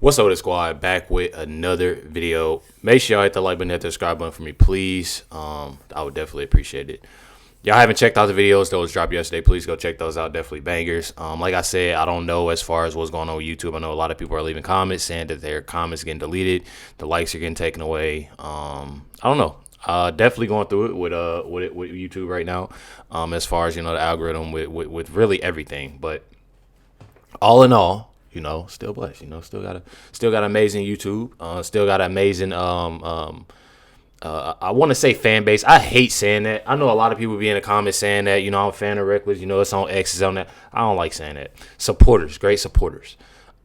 What's up with the squad? Back with another video. Make sure y'all hit the like button, hit the subscribe button for me, please. I would definitely appreciate it. Y'all haven't checked out the videos that was dropped yesterday, please go check those out. Definitely bangers. Like I said, I don't know as far as what's going on with YouTube. I know a lot of people are leaving comments saying that their comments are getting deleted, the likes are getting taken away. I don't know. Definitely going through it with YouTube right now. As far as the algorithm with really everything, but all in all, still blessed. Still got amazing YouTube. Still got amazing. I want to say fan base. I hate saying that. I know a lot of people be in the comments saying that. I'm a fan of Recklezz. It's on X, it's on that. I don't like saying that. Supporters, great supporters.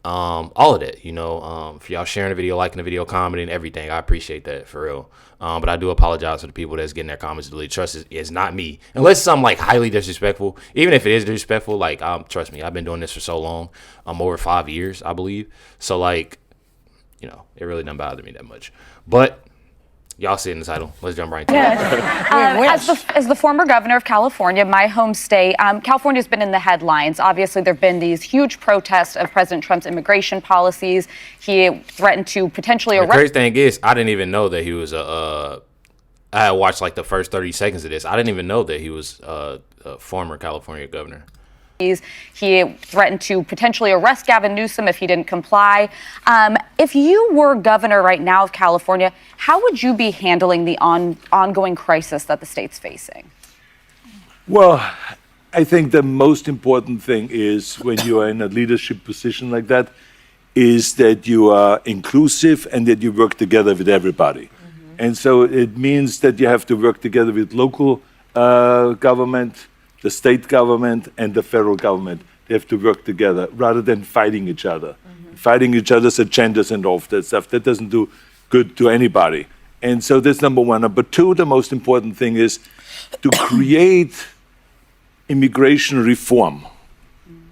All of that. For y'all sharing the video, liking the video, commenting, everything. I appreciate that for real. But I do apologize to the people that's getting their comments deleted. Trust it's not me. Unless it's something like highly disrespectful. Even if it is disrespectful, trust me, I've been doing this for so long. Over 5 years, I believe. So it really doesn't bother me that much. But y'all see it in the title. Let's jump right into it. As the former governor of California, my home state, California's been in the headlines. Obviously, there have been these huge protests of President Trump's immigration policies. He threatened to potentially arrest. The crazy thing is, I didn't even know that he was I had watched the first 30 seconds of this. I didn't even know that he was a former California governor. He threatened to potentially arrest Gavin Newsom if he didn't comply. If you were governor right now of California, how would you be handling the ongoing crisis that the state's facing? Well, I think the most important thing is when you are in a leadership position like that is that you are inclusive and that you work together with everybody. Mm-hmm. And so it means that you have to work together with local government, the state government and the federal government. They have to work together rather than fighting each other. Mm-hmm. Fighting each other's agendas and all of that stuff. That doesn't do good to anybody. And so that's number one. Number two, the most important thing is to create immigration reform.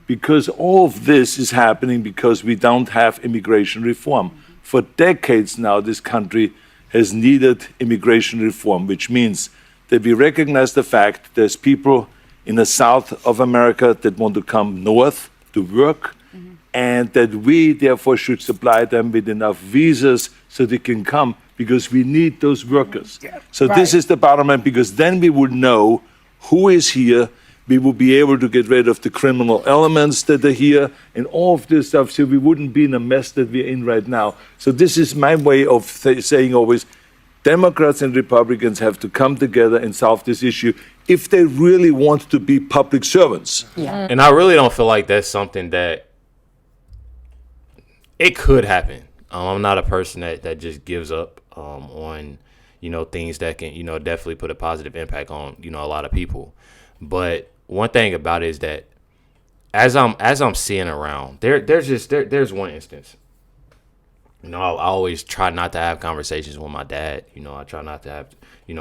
Because all of this is happening because we don't have immigration reform. Mm-hmm. For decades now, this country has needed immigration reform, which means that we recognize the fact there's people in the south of America that want to come north to work, mm-hmm. and that we therefore should supply them with enough visas so they can come because we need those workers. Yeah, so right. This is the bottom line, because then we would know who is here, we will be able to get rid of the criminal elements that are here and all of this stuff, so we wouldn't be in a mess that we're in right now. So this is my way of saying always, Democrats and Republicans have to come together and solve this issue if they really want to be public servants. Yeah. And I really don't feel like that's something that it could happen. I'm not a person that just gives up on things that can definitely put a positive impact on a lot of people. But one thing about it is that as I'm seeing around, there's one instance. I always try not to have conversations with my dad. I try not to have,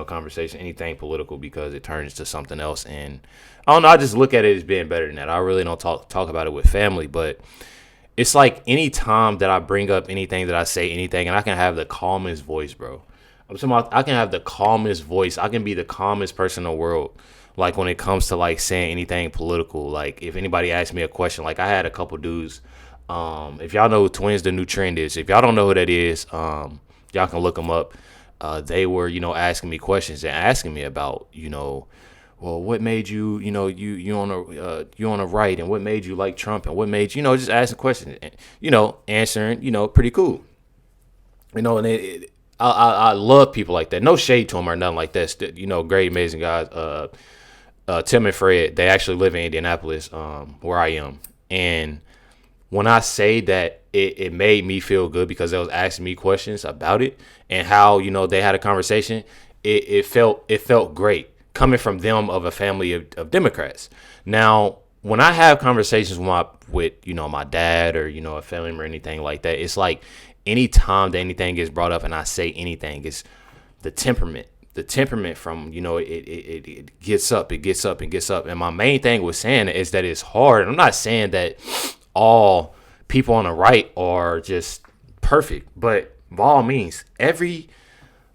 conversation, anything political, because it turns to something else. And I don't know, I just look at it as being better than that. I really don't talk about it with family, but it's like any time that I bring up anything, that I say anything, and I can have the calmest voice, bro. I'm talking about, I can have the calmest voice. I can be the calmest person in the world. When it comes to saying anything political, if anybody asks me a question, I had a couple dudes. If y'all know who Twins the New Trend is, if y'all don't know who that is, y'all can look them up. They were, asking me questions and asking me about, well, what made you, you on the right, and what made you like Trump, and what made you, just asking questions, and, answering, pretty cool. And I love people like that. No shade to them or nothing like that. Great, amazing guys. Tim and Fred, they actually live in Indianapolis, where I am, and when I say that it made me feel good because they was asking me questions about it and how, they had a conversation, it felt great coming from them, of a family of Democrats. Now, when I have conversations with my dad or, a family member or anything like that, it's like any time that anything gets brought up and I say anything, it's the temperament from, it gets up. And my main thing with saying it is that it's hard. I'm not saying that all people on the right are just perfect, but by all means, every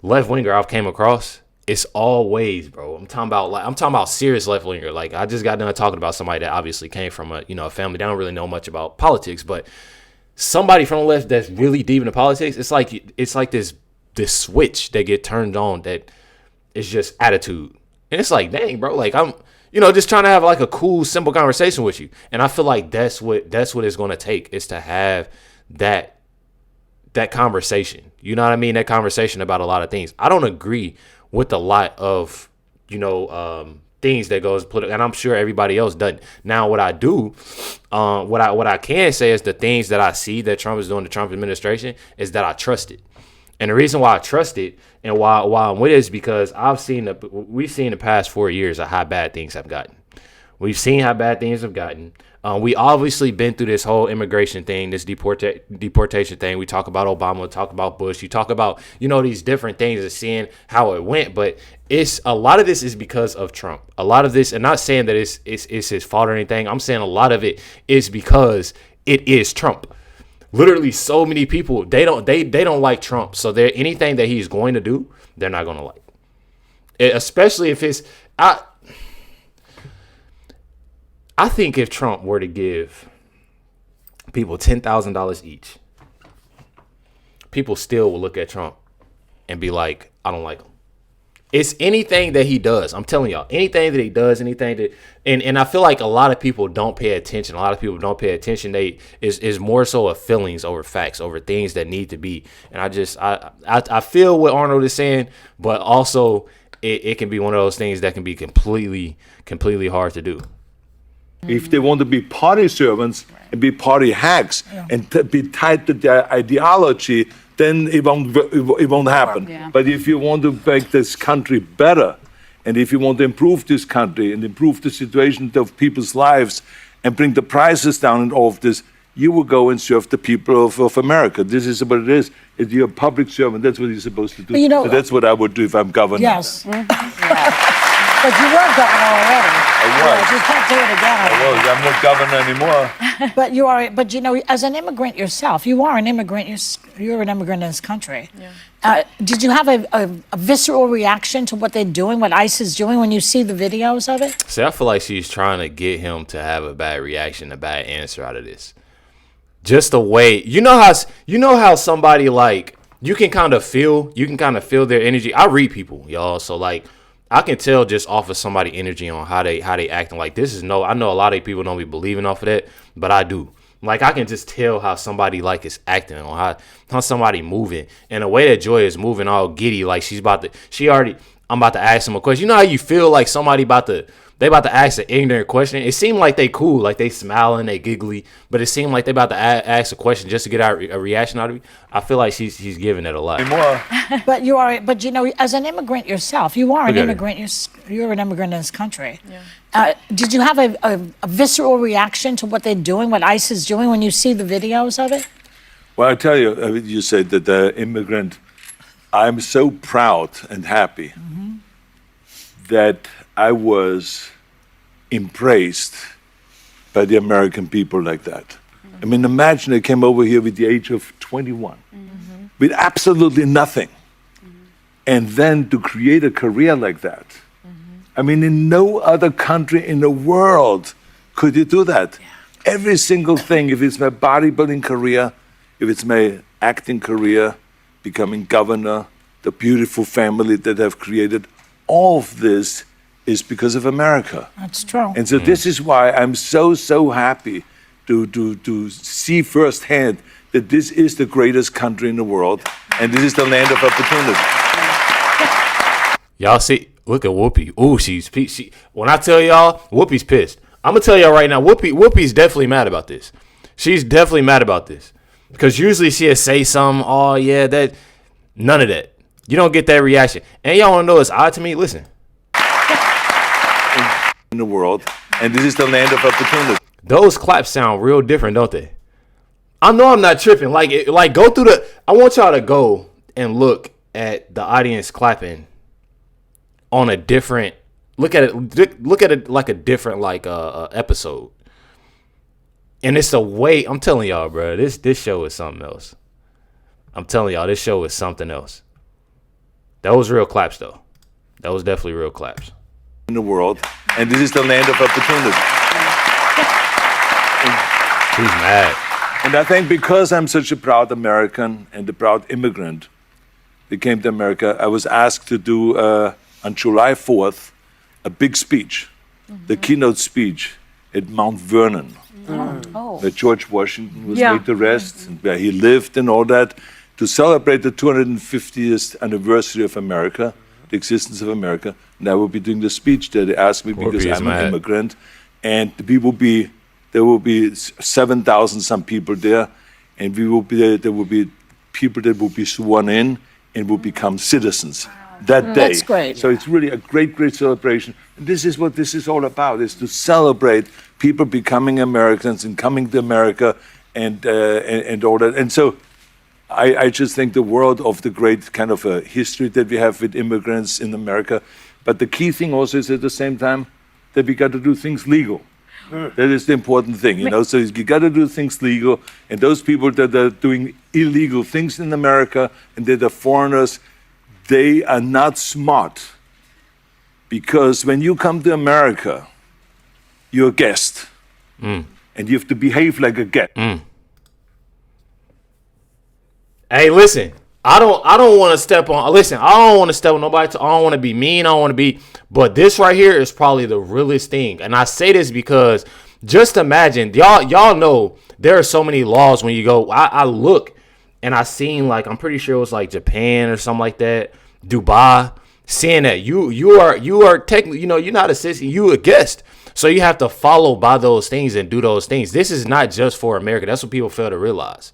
left winger I've came across, it's always, bro. I'm talking about serious left winger. I just got done talking about somebody that obviously came from a family that don't really know much about politics, but somebody from the left that's really deep into politics, it's like this switch that get turned on that is just attitude. And it's like, dang, bro, like I'm, just trying to have like a cool, simple conversation with you. And I feel like that's what it's going to take, is to have that conversation. You know what I mean? That conversation about a lot of things. I don't agree with a lot of, things that goes political, and I'm sure everybody else doesn't. Now, what I do, what I can say is the things that I see that Trump is doing, the Trump administration, is that I trust it. And the reason why I trust it and why I'm with it is because we've seen the past 4 years of how bad things have gotten. We've seen how bad things have gotten. We obviously been through this whole immigration thing, this deportation thing. We talk about Obama, talk about Bush. You talk about, these different things and seeing how it went. But a lot of this is because of Trump. A lot of this, and not saying that it's his fault or anything. I'm saying a lot of it is because it is Trump. Literally, so many people, they don't like Trump. So anything that he's going to do, they're not going to like. Especially if it's... I think if Trump were to give people $10,000 each, people still will look at Trump and be like, I don't like him. It's anything that he does. I'm telling y'all, anything that he does, and I feel like a lot of people don't pay attention. A lot of people don't pay attention. Is more so of feelings over facts, over things that need to be. And I feel what Arnold is saying, but also it can be one of those things that can be completely hard to do. If they want to be party servants and be party hacks and be tied to their ideology, then it won't happen. Yeah. But if you want to make this country better, and if you want to improve this country and improve the situation of people's lives and bring the prices down and all of this, you will go and serve the people of America. This is what it is. If you're a public servant, that's what you're supposed to do. So that's what I would do if I'm governor. Yes. But you were governor already. I was. You can't do it again. I was. I'm not governor anymore. But you are. But as an immigrant yourself, you are an immigrant. You're an immigrant in this country. Yeah. Did you have a visceral reaction to what they're doing, what ICE is doing, when you see the videos of it? See, I feel like she's trying to get him to have a bad reaction, a bad answer out of this. Just the way you know how somebody, like, you can kind of feel their energy. I read people, y'all. So like, I can tell just off of somebody's energy on how they acting. Like, I know a lot of people don't be believing off of that, but I do. Like, I can just tell how somebody like is acting, on how somebody moving, and the way that Joy is moving all giddy, like I'm about to ask him a question. You know how you feel like somebody about to ask an ignorant question? It seemed like they cool, like they smiling, they giggly, but it seemed like they about to ask a question just to get a reaction out of me. I feel like she's giving it a lot. But as an immigrant yourself, you are an immigrant. You're an immigrant in this country. Yeah. Did you have a visceral reaction to what they're doing, what ICE is doing, when you see the videos of it? Well, I tell you, you said that the immigrant. I'm so proud and happy that I was embraced by the American people like that. I mean, imagine I came over here with the age of 21, with absolutely nothing. And then to create a career like that. I mean, in no other country in the world could you do that. Yeah. Every single thing, if it's my bodybuilding career, if it's my acting career, becoming governor, the beautiful family that I've created, all of this is because of America. That's true. And so this is why I'm so happy to see firsthand that this is the greatest country in the world, and this is the land of opportunity. Y'all see, look at Whoopi. Ooh, she when I tell y'all, Whoopi's pissed. I'm gonna tell y'all right now, Whoopi's definitely mad about this. She's definitely mad about this. Because usually she'll say something, oh yeah, that, none of that. You don't get that reaction. And y'all wanna know what's odd to me? Listen. In the world, and this is the land of opportunity. Those claps sound real different, don't they? I know I'm not tripping. Like go through I want y'all to go and look at the audience clapping on a different, look at it like a different episode. And it's a way, I'm telling y'all, bro, this show is something else. I'm telling y'all, this show is something else. That was real claps, though. That was definitely real claps. In the world, and this is the land of opportunity. He's mad. And I think because I'm such a proud American and a proud immigrant that came to America, I was asked to do, on July 4th, a big speech, the keynote speech at Mount Vernon, where George Washington was laid to rest, and where he lived and all that, to celebrate the 250th anniversary of America, the existence of America. And I will be doing the speech there. They asked me because I'm an immigrant, and there will be 7,000 some people there, and there will be people that will be sworn in and will become citizens that day. That's great. So it's really a great, great celebration. And this is what this is all about, is to celebrate people becoming Americans and coming to America and all that. And so I just think the world of the great kind of a history that we have with immigrants in America. But the key thing also is at the same time that we got to do things legal. That is the important thing, you know. So you got to do things legal, and those people that are doing illegal things in America and that are foreigners, they are not smart. Because when you come to America, you're a guest, and you have to behave like a guest. Hey, listen. I don't want to step on. Listen, I don't want to step on nobody. I don't want to be mean. I don't want to be. But this right here is probably the realest thing, and I say this because just imagine, y'all know there are so many laws when you go. I look and I seen, like, I'm pretty sure it was like Japan or something like that, Dubai. Seeing that you are technically, you know, you're not a citizen, you a guest, so you have to follow by those things and do those things. This is not just for America. That's what people fail to realize.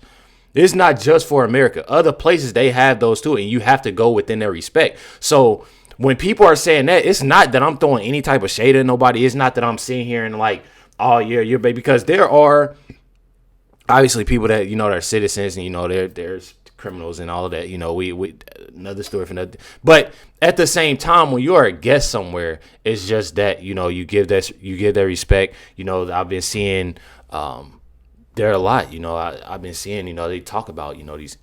It's not just for America. Other places, they have those too, and you have to go within their respect. So when people are saying that, it's not that I'm throwing any type of shade at nobody. It's not that I'm sitting here and like, oh yeah, you're baby, because there are obviously people that, you know, that are citizens, and, you know, there's criminals and all of that. You know, we another story for another. But at the same time, when you are a guest somewhere, it's just that, you know, you give that respect. You know, I've been seeing. There are a lot, you know, I've been seeing, you know, they talk about, you know, these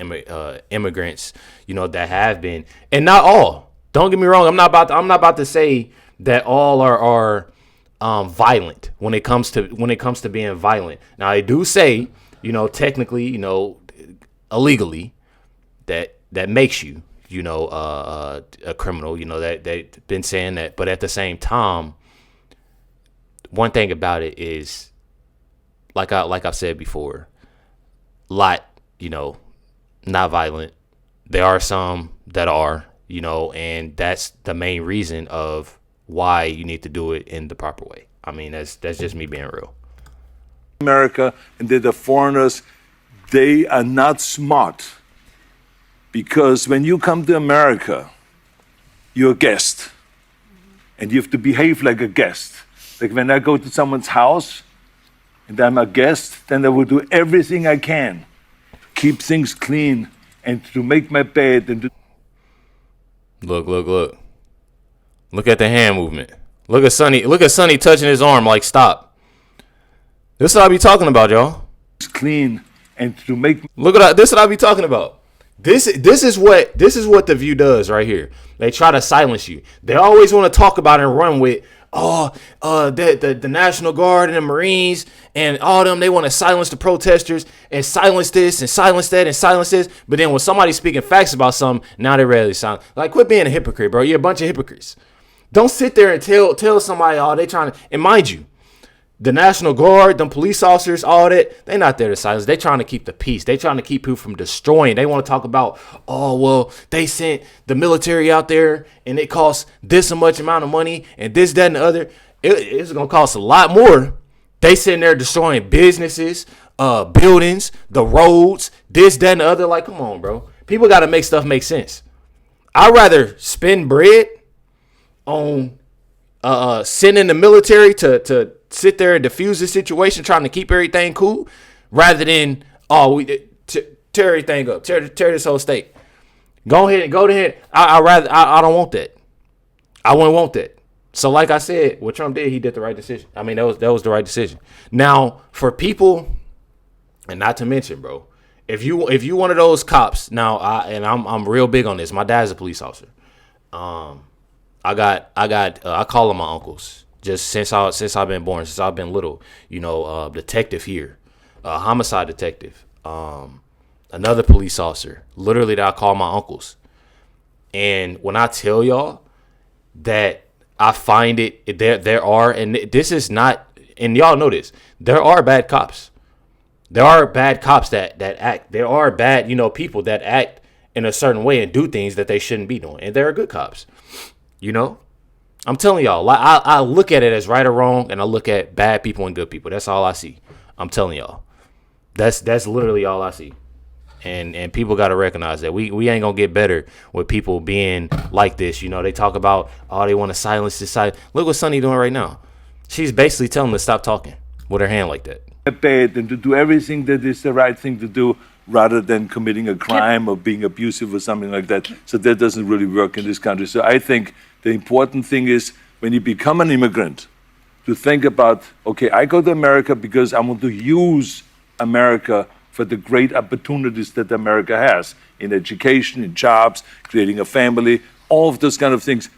immigrants, you know, that have been, and not all. Don't get me wrong. I'm not about to say that all are violent when it comes to being violent. Now, I do say, you know, technically, you know, illegally, that makes you, you know, a criminal. You know, that they've been saying that, but at the same time, one thing about it is, like I've said before, lot, you know, not violent. There are some that are, you know, and that's the main reason of why you need to do it in the proper way. I mean, that's just me being real. America, and that the foreigners, they are not smart. Because when you come to America, you're a guest, and you have to behave like a guest. Like when I go to someone's house, and I'm a guest, then I will do everything I can to keep things clean and to make my bed and to... Look. Look at the hand movement. Look at Sonny touching his arm like, stop. This is what I be talking about, y'all. Clean and to make... Look at that. This is what I be talking about. This is what The View does right here. They try to silence you. They always want to talk about and run with, the National Guard and the Marines and all them, they want to silence the protesters and silence this and silence that and silence this. But then when somebody's speaking facts about something, now they're ready to silence. Like, quit being a hypocrite, bro. You're a bunch of hypocrites. Don't sit there and tell somebody, they trying to, and mind you, the National Guard, them police officers, all that, they not there to silence. They trying to keep the peace. They trying to keep people from destroying. They want to talk about, they sent the military out there and it cost this much amount of money and this, that, and the other. It's going to cost a lot more. They sitting there destroying businesses, buildings, the roads, this, that, and the other. Like, come on, bro. People got to make stuff make sense. I'd rather spend bread on sending the military to sit there and diffuse the situation, trying to keep everything cool, rather than tear everything up, tear this whole state. Go ahead. I don't want that. I wouldn't want that. So, like I said, what Trump did, he did the right decision. I mean, that was the right decision. Now, for people, and not to mention, bro, if you one of those cops, now I'm real big on this. My dad's a police officer. I call them my uncles. Just since I've been born, since I've been little, detective here. a homicide detective, another police officer, literally that I call my uncles. And when I tell y'all that I find it, there are, and this is not, and y'all know this, there are bad cops. There are bad cops that act. There are bad, people that act in a certain way and do things that they shouldn't be doing. And there are good cops. I'm telling y'all, I look at it as right or wrong, and I look at bad people and good people. That's all I see. I'm telling y'all. That's literally all I see. And people got to recognize that we ain't going to get better with people being like this. They talk about, they want to silence this side. Look what Sunny doing right now. She's basically telling them to stop talking with her hand like that. Bad and to do everything that is the right thing to do rather than committing a crime or being abusive or something like that. So that doesn't really work in this country. So I think the important thing is when you become an immigrant to think about, okay, I go to America because I want to use America for the great opportunities that America has in education, in jobs, creating a family, all of those kind of things.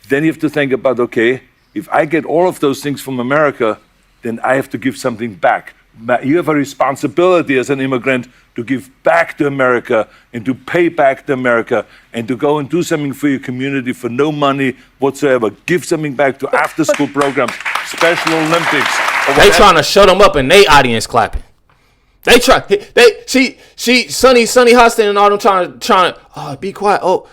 Then you have to think about, okay, if I get all of those things from America, then I have to give something back. You have a responsibility as an immigrant to give back to America and to pay back to America and to go and do something for your community for no money whatsoever. Give something back to after-school programs, Special Olympics. They trying to shut them up and they audience clapping. She Sunny Hostin and all them trying to be quiet. Oh,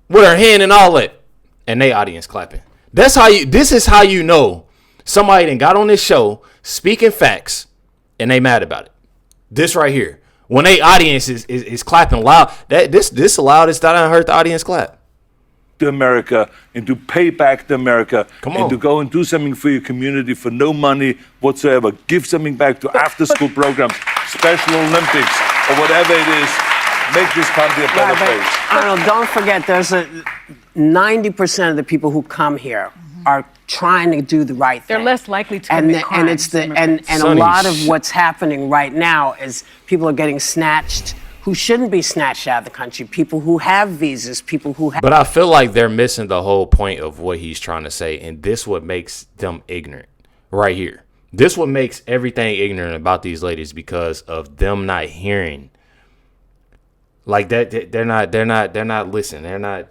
with her hand and all that, and they audience clapping. This is how you know somebody done got on this show speaking facts and they mad about it. This right here, when they audience is clapping loud, this the loudest that I heard the audience clap. To America and to pay back to America and to go and do something for your community for no money whatsoever. Give something back to after-school programs, Special Olympics, or whatever it is. Make this country a better place. Arnold, don't forget, there's 90% of the people who come here are trying to do the right thing. They're less likely to commit crimes. And a lot of what's happening right now is people are getting snatched who shouldn't be snatched out of the country, people who have visas, people who have... But I feel like they're missing the whole point of what he's trying to say, and this what makes them ignorant right here. This what makes everything ignorant about these ladies because of them not hearing. Like that, they're not listening. They're not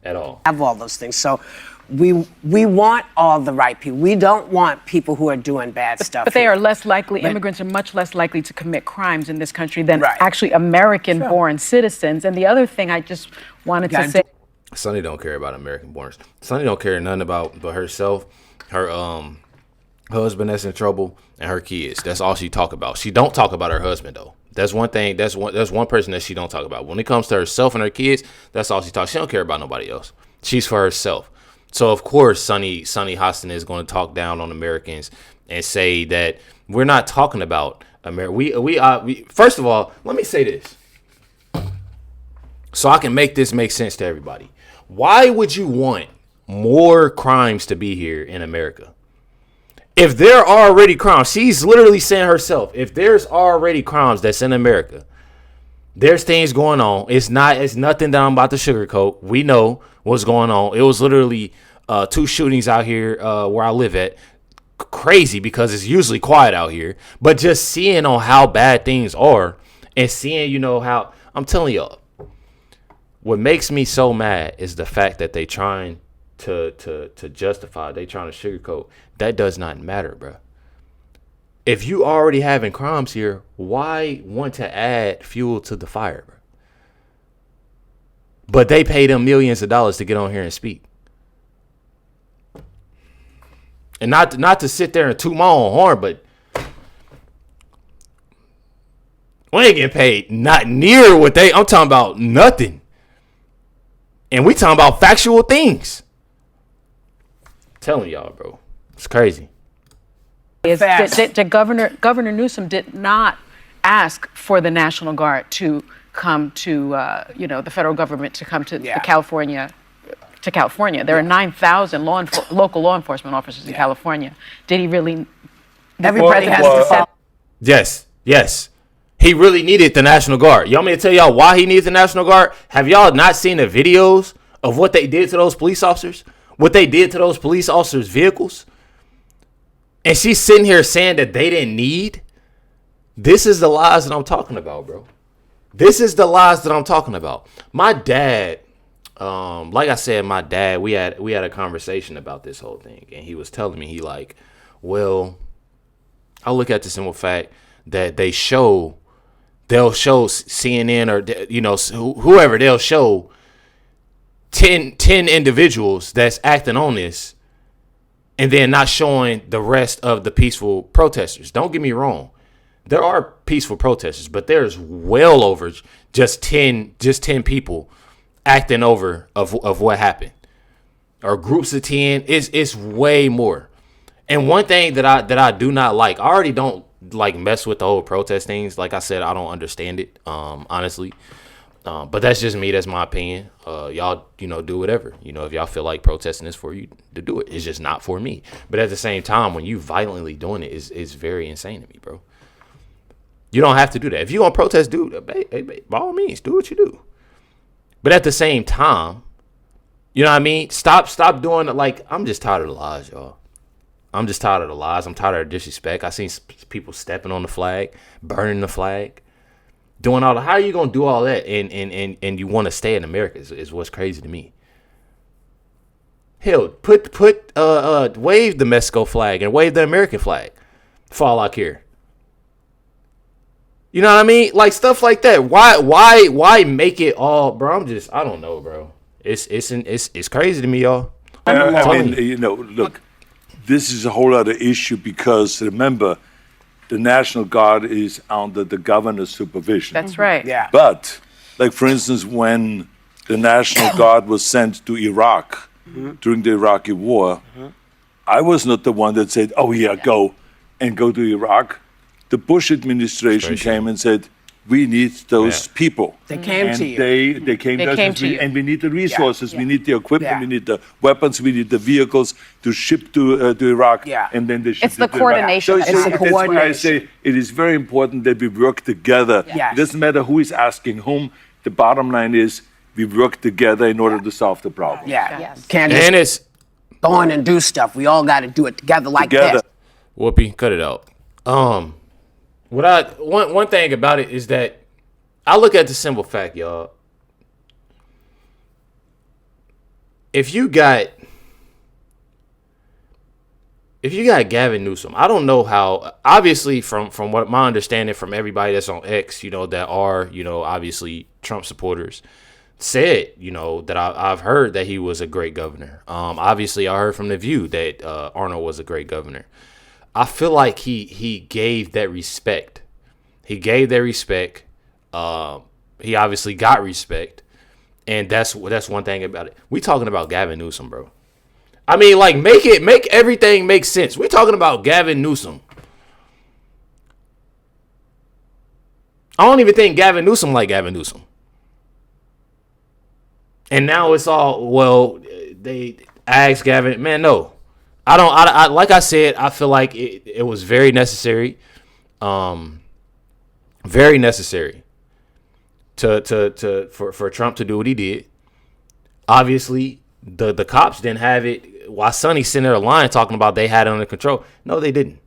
at all. Have all those things. So we want all the right people. We don't want people who are doing bad stuff. But they are less likely, immigrants are much less likely to commit crimes in this country than actually American-born citizens. And the other thing I just wanted to say. Sunny don't care about American-borns. Sunny don't care nothing about but herself, her husband that's in trouble, and her kids. That's all she talk about. She don't talk about her husband, though. That's one thing. That's one person that she don't talk about. When it comes to herself and her kids, that's all she talks. She don't care about nobody else. She's for herself. So of course, Sunny Hostin is going to talk down on Americans and say that we're not talking about America. We first of all, let me say this, so I can make this make sense to everybody. Why would you want more crimes to be here in America? If there are already crimes, she's literally saying herself, if there's already crimes that's in America, there's things going on. It's nothing that I'm about to sugarcoat. We know what's going on. It was literally 2 shootings out here where I live at. Crazy because it's usually quiet out here. But just seeing on how bad things are and seeing, how I'm telling y'all, what makes me so mad is the fact that they trying to justify, they trying to sugarcoat. That does not matter, bro. If you already having crimes here, why want to add fuel to the fire, bro? But they pay them millions of dollars to get on here and speak. And not to sit there and toot my own horn, but we ain't getting paid not near what I'm talking about nothing. And we talking about factual things. I'm telling y'all, bro. It's crazy. Governor Newsom did not ask for the National Guard to come to, the federal government to come to California. There are 9,000 local law enforcement officers in California. Did he really? Everybody has to say. Yes. He really needed the National Guard. You want me to tell y'all why he needs the National Guard? Have y'all not seen the videos of what they did to those police officers? What they did to those police officers' vehicles? And she's sitting here saying that they didn't need This is the lies that I'm talking about, bro. This is the lies that I'm talking about. My dad, like I said, my dad, we had a conversation about this whole thing, and he was telling me, he like, well, I look at the simple fact that they'll show CNN or whoever, they'll show 10 individuals that's acting on this, and then not showing the rest of the peaceful protesters. Don't get me wrong. There are peaceful protesters, but there's well over just 10 people acting over of what happened. Or groups of 10, it's way more. And one thing that I do not like, I already don't like mess with the whole protest things. Like I said, I don't understand it, honestly. But that's just me. That's my opinion. Y'all, do whatever. If y'all feel like protesting is for you to do it. It's just not for me. But at the same time, when you violently doing it, it's very insane to me, bro. You don't have to do that. If you want to protest, dude, by all means, do what you do. But at the same time, you know what I mean? Stop doing it. Like, I'm just tired of the lies, y'all. I'm just tired of the lies. I'm tired of the disrespect. I seen people stepping on the flag, burning the flag, doing all the. How are you gonna do all that and you want to stay in America? Is what's crazy to me. Hell, wave the Mexico flag and wave the American flag for all I care. You know what I mean? Like stuff like that. Why make it all, bro? I don't know, bro. It's crazy to me, y'all. I mean, look, this is a whole other issue because remember, the National Guard is under the governor's supervision. That's right. Yeah. But, like for instance, when the National Guard was sent to Iraq during the Iraqi War, I was not the one that said, "Oh yeah, go to Iraq." The Bush administration came and said, "We need those people." They came to you. They came to you. And we need the resources. Yeah. We need the equipment. Yeah. We need the weapons. We need the vehicles to ship to Iraq. Yeah. And then they ship It's the to Iraq. coordination. So It's the that's why I coordination. say it is very important that we work together. Yes. It doesn't matter who is asking whom. The bottom line is we work together in order to solve the problem. Yeah. Yes. Can't And just it's go on and do stuff. We all got to do it together like Together. this. Whoopi, cut it out. One thing about it is that I look at the simple fact, y'all. If you got Gavin Newsom, I don't know how. Obviously, from what my understanding from everybody that's on X, that are obviously Trump supporters, said that I've heard that he was a great governor. Obviously, I heard from The View that Arnold was a great governor. I feel like he gave that respect. He gave that respect. He obviously got respect, and that's one thing about it. We talking about Gavin Newsom, bro. I mean, like make everything make sense. We talking about Gavin Newsom. I don't even think Gavin Newsom like Gavin Newsom. And now it's all, well, they asked Gavin, man, no. I don't, like I said, I feel like it was very necessary. Very necessary for Trump to do what he did. Obviously, the cops didn't have it. While Sonny sitting there lying, talking about they had it under control. No, they didn't.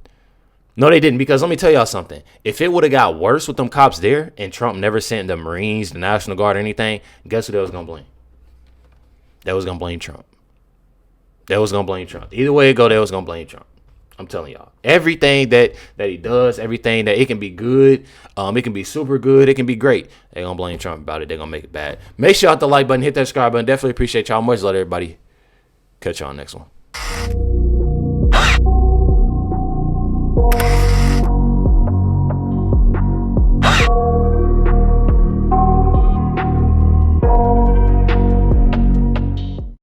No, they didn't. Because let me tell y'all something. If it would have got worse with them cops there and Trump never sent the Marines, the National Guard, or anything, guess who they was going to blame? They was going to blame Trump. They was going to blame Trump. Either way it go, they was going to blame Trump. I'm telling y'all. Everything that he does, everything that it can be good, it can be super good, it can be great. They're going to blame Trump about it. They're going to make it bad. Make sure you hit the like button, hit that subscribe button. Definitely appreciate y'all. Much love, everybody. Catch y'all on the next one.